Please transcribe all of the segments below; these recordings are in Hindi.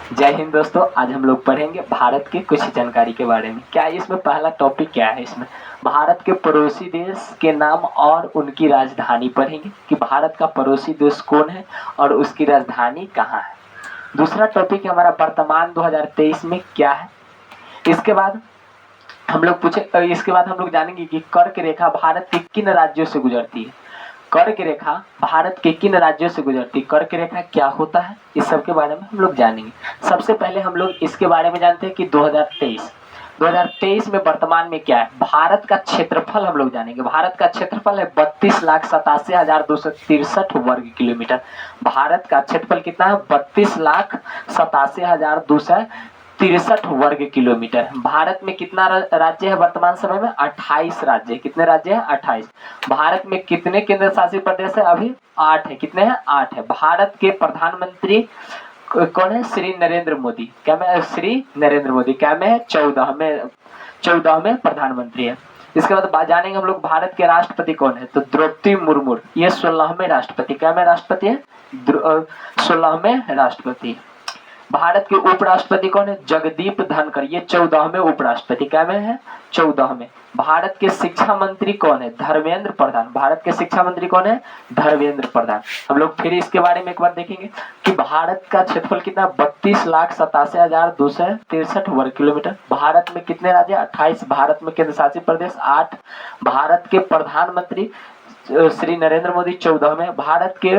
जय हिंद दोस्तों। आज हम लोग पढ़ेंगे भारत के कुछ जानकारी के बारे में। क्या इसमें पहला टॉपिक क्या है? इसमें भारत के पड़ोसी देश के नाम और उनकी राजधानी पढ़ेंगे कि भारत का पड़ोसी देश कौन है और उसकी राजधानी कहाँ है। दूसरा टॉपिक है हमारा वर्तमान 2023 में क्या है। इसके बाद हम लोग जानेंगे कि कर्क रेखा भारत के किन राज्यों से गुजरती है। कर्क रेखा भारत के किन राज्यों से गुजरती है, कर्क रेखा क्या होता है, इस सब के बारे में हम लोग जानेंगे। सबसे पहले हम लोग इसके बारे में जानते हैं कि 2023 में वर्तमान में क्या है। भारत का क्षेत्रफल हम लोग जानेंगे। भारत का क्षेत्रफल है 32,87,263 वर्ग किलोमीटर। भारत का क्षेत्रफल कितना है? 32,87,263 वर्ग किलोमीटर। भारत में कितना राज्य है वर्तमान समय में? 28 राज्य। कितने राज्य हैं? 28। भारत में कितने केंद्र शासित प्रदेश है? अभी 8 है। कितने हैं? 8 है। भारत के प्रधानमंत्री कौन है? श्री नरेंद्र मोदी। क्या में? श्री नरेंद्र मोदी। क्या में है? 14वें प्रधानमंत्री है। इसके बाद जानेंगे हम लोग भारत के राष्ट्रपति कौन है। तो द्रौपदी मुर्मू, ये 16वें राष्ट्रपति। क्या में राष्ट्रपति है? 16वें राष्ट्रपति। भारत के उपराष्ट्रपति कौन है? जगदीप धनखड़, ये 14वें उपराष्ट्रपति। क्या में है? 14वें। भारत के शिक्षा मंत्री कौन है? धर्मेंद्र प्रधान। भारत के शिक्षा मंत्री कौन है? धर्मेंद्र प्रधान। हम लोग फिर इसके बारे में एक बार देखेंगे कि भारत का क्षेत्रफल कितना? 32,87,263 वर्ग किलोमीटर। भारत में कितने राज्य? 28। भारत में केंद्र शासित प्रदेश 8। भारत के प्रधानमंत्री श्री नरेंद्र मोदी 14वें। भारत के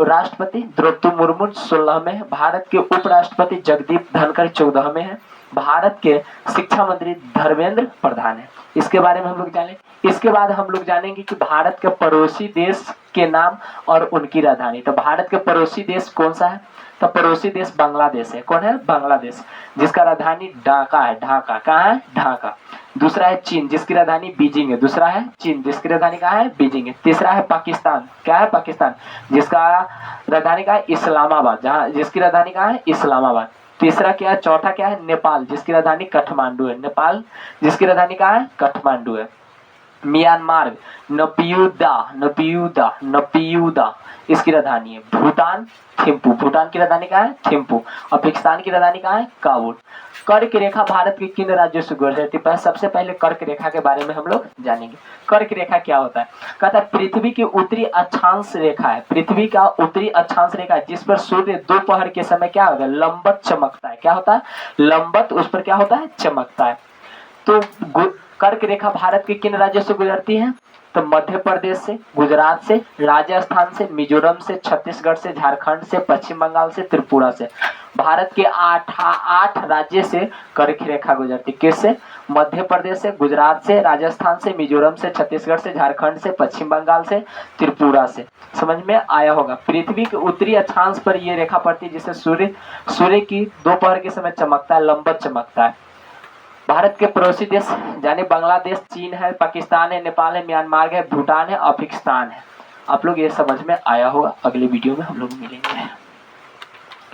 राष्ट्रपति द्रौपदी मुर्मू 16वें। भारत के उपराष्ट्रपति जगदीप धनखड़ 14वें हैं। भारत के शिक्षा मंत्री धर्मेंद्र प्रधान है। इसके बारे में हम लोग जाने। इसके बाद हम लोग जानेंगे कि भारत के पड़ोसी देश के नाम और उनकी राजधानी। तो भारत के पड़ोसी देश कौन सा है? तो पड़ोसी देश बांग्लादेश है। कौन है? बांग्लादेश, जिसका राजधानी ढाका है। ढाका कहाँ है? ढाका। दूसरा है चीन, जिसकी राजधानी बीजिंग है। दूसरा है चीन, जिसकी राजधानी कहाँ है? बीजिंग है। तीसरा है पाकिस्तान। क्या है? पाकिस्तान, जिसका राजधानी कहाँ है? इस्लामाबाद, जहाँ जिसकी राजधानी कहाँ है? इस्लामाबाद। तीसरा क्या है? चौथा क्या है? नेपाल, जिसकी राजधानी काठमांडू है। नेपाल, जिसकी राजधानी कहाँ है? काठमांडू है। म्यांमार, नपियूदा इसकी राजधानी है। भूटान, थिम्पू, भूटान की राजधानी कहाँ है? थिम्पू। और पाकिस्तान की राजधानी कहाँ है? काबुल। कर्क रेखा भारत के किन राज्यों से गुजरती है? सबसे पहले कर्क रेखा के बारे में हम लोग जानेंगे। कर्क रेखा क्या होता है? कहता है पृथ्वी की उत्तरी अक्षांश रेखा है। पृथ्वी का उत्तरी अक्षांश रेखा है जिस पर सूर्य दोपहर के समय क्या होगा? लंबत चमकता है। क्या होता है? लंबत, उस पर क्या होता है? चमकता है। तो कर्क रेखा भारत के किन राज्यों से गुजरती है? तो मध्य प्रदेश से, गुजरात से, राजस्थान से, मिजोरम से, छत्तीसगढ़ से, झारखंड से, पश्चिम बंगाल से, त्रिपुरा से। भारत के आठ राज्य से कर्क रेखा गुजरती। किससे? मध्य प्रदेश से, गुजरात से, राजस्थान से, मिजोरम से, छत्तीसगढ़ से, झारखंड से, पश्चिम बंगाल से, त्रिपुरा से। समझ में आया होगा। पृथ्वी के उत्तरी अक्षांश पर यह रेखा पड़ती है जिससे सूर्य की दोपहर के समय चमकता है, लंबत चमकता है। भारत के पड़ोसी देश जाने बांग्लादेश, चीन है, पाकिस्तान है, नेपाल है, म्यांमार है, भूटान है और पाकिस्तान है। आप लोग ये समझ में आया होगा। अगले वीडियो में हम लोग मिलेंगे।